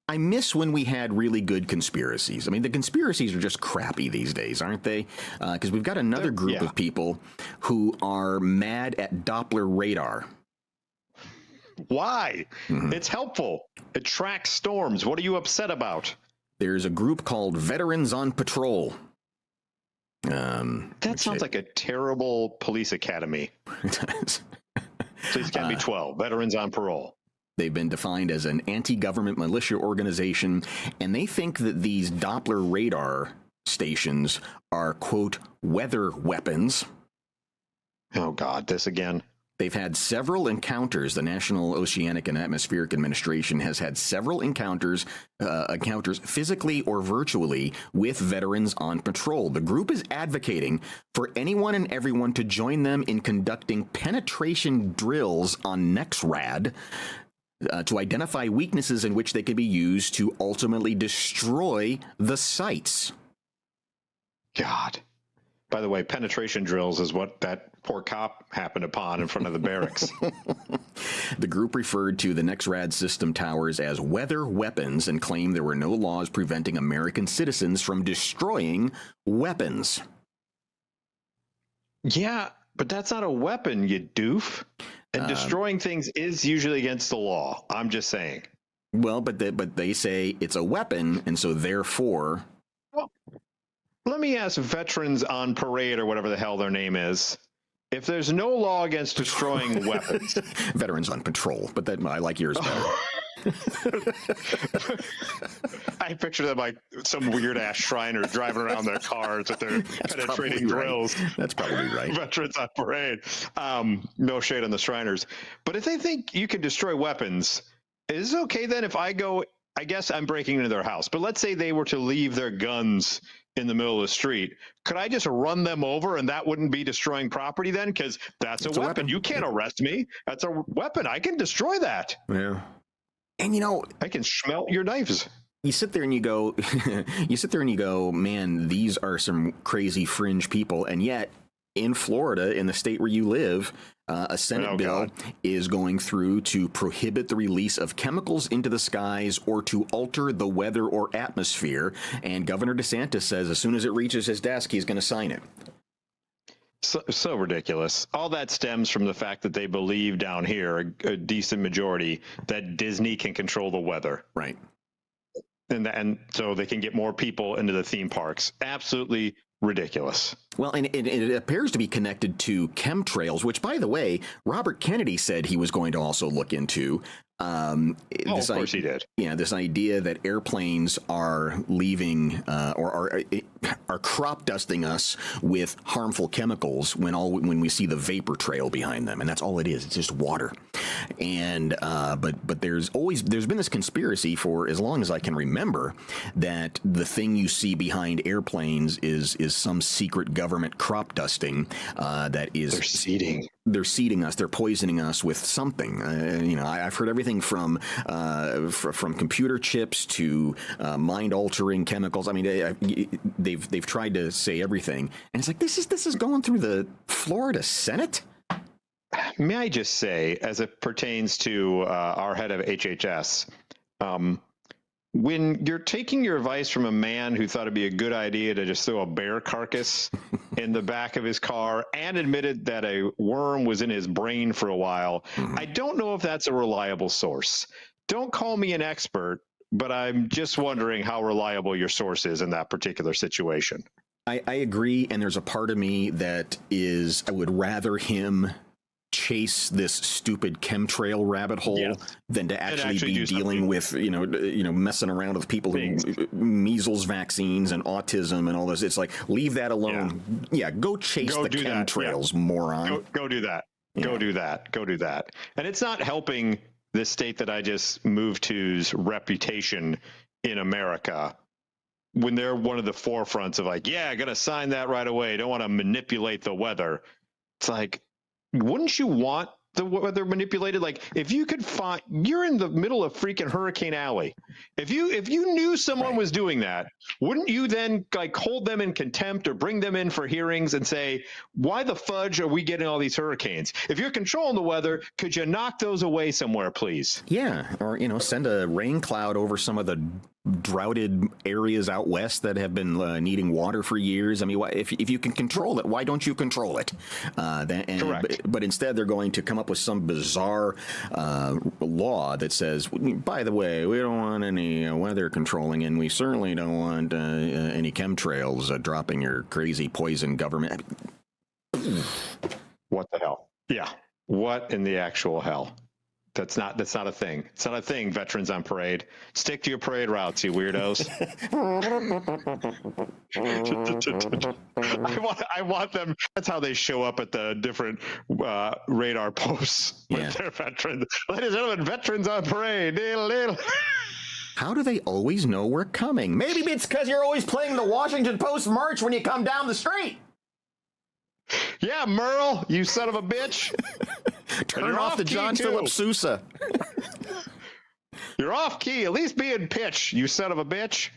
I miss when we had really good conspiracies. I mean, the conspiracies are just crappy these days, aren't they? Because we've got another group of people who are mad at Doppler radar. Why? It's helpful. It tracks storms. What are you upset about? There's a group called Veterans on Patrol. That sounds like a terrible police academy. Police Academy 12, Veterans on Parole. They've been defined as an anti-government militia organization, and they think that these Doppler radar stations are, quote, weather weapons. Oh, God, this again. They've had several encounters. The National Oceanic and Atmospheric Administration has had several encounters physically or virtually with veterans on patrol. The group is advocating for anyone and everyone to join them in conducting penetration drills on NEXRAD to identify weaknesses in which they can be used to ultimately destroy the sites. God. By the way, penetration drills is what that poor cop happened upon in front of the barracks. The group referred to the NEXRAD system towers as weather weapons and claimed there were no laws preventing American citizens from destroying weapons. Yeah, but that's not a weapon, you doof. And destroying things is usually against the law. I'm just saying. Well, but they say it's a weapon, and so therefore... Well, let me ask Veterans on Parade or whatever the hell their name is. If there's no law against destroying weapons... Veterans on Patrol, but that I like yours better. I picture them like some weird-ass Shriners driving around their cars with their penetrating drills. Right. That's probably right. Veterans on Parade. No shade on the Shriners. But if they think you can destroy weapons, is it okay then if I go... I guess I'm breaking into their house, but let's say they were to leave their guns in the middle of the street. Could I just run them over and that wouldn't be destroying property then? Because that's a weapon. You can't arrest me. That's a weapon. I can destroy that. Yeah. And you know, I can smelt your knives. You sit there and you go, man, these are some crazy fringe people. And yet in Florida, in the state where you live, a Senate bill is going through to prohibit the release of chemicals into the skies or to alter the weather or atmosphere. And Governor DeSantis says as soon as it reaches his desk, he's going to sign it. So ridiculous. All that stems from the fact that they believe down here, a decent majority, that Disney can control the weather. Right. And so they can get more people into the theme parks. Absolutely ridiculous. Well, and it appears to be connected to chemtrails, which, by the way, Robert Kennedy said he was going to also look into. Of course he did. Yeah, this idea that airplanes are leaving or are crop dusting us with harmful chemicals when we see the vapor trail behind them, and that's all it is. It's just water. And but there's been this conspiracy for as long as I can remember that the thing you see behind airplanes is some secret government crop dusting that is they're seeding us. They're poisoning us with something. I've heard everything from computer chips to mind-altering chemicals. I mean, they've tried to say everything, and it's like this is going through the Florida Senate. May I just say, as it pertains to our head of HHS, when you're taking your advice from a man who thought it'd be a good idea to just throw a bear carcass in the back of his car and admitted that a worm was in his brain for a while, I don't know if that's a reliable source. Don't call me an expert, but I'm just wondering how reliable your source is in that particular situation. I agree, and there's a part of me that is, I would rather him chase this stupid chemtrail rabbit hole than to actually be dealing with messing around with people who measles vaccines and autism and all this. It's like, leave that alone. Go chase the chemtrails, moron. Go do that. Go do that. And it's not helping this state that I just moved to's reputation in America when they're one of the forefronts of like, gonna sign that right away. Don't want to manipulate the weather. It's like, wouldn't you want the weather manipulated? Like, if you could find, you're in the middle of freaking Hurricane Alley. If you knew someone was doing that, wouldn't you then like hold them in contempt or bring them in for hearings and say, why the fudge are we getting all these hurricanes? If you're controlling the weather, could you knock those away somewhere, please? Yeah, or send a rain cloud over some of the droughted areas out west that have been needing water for years. I mean, if you can control it, why don't you control it? Correct. But instead, they're going to come up with some bizarre law that says, by the way, we don't want any weather controlling, and we certainly don't want any chemtrails dropping your crazy poison government. What the hell? Yeah. What in the actual hell? That's not a thing. It's not a thing, veterans on parade. Stick to your parade routes, you weirdos. I want them. That's how they show up at the different radar posts with their veterans. Ladies and gentlemen, veterans on parade. How do they always know we're coming? Maybe it's because you're always playing the Washington Post march when you come down the street. Yeah, Merle, you son of a bitch. Turn off the John Philip Sousa. You're off key. At least be in pitch, you son of a bitch.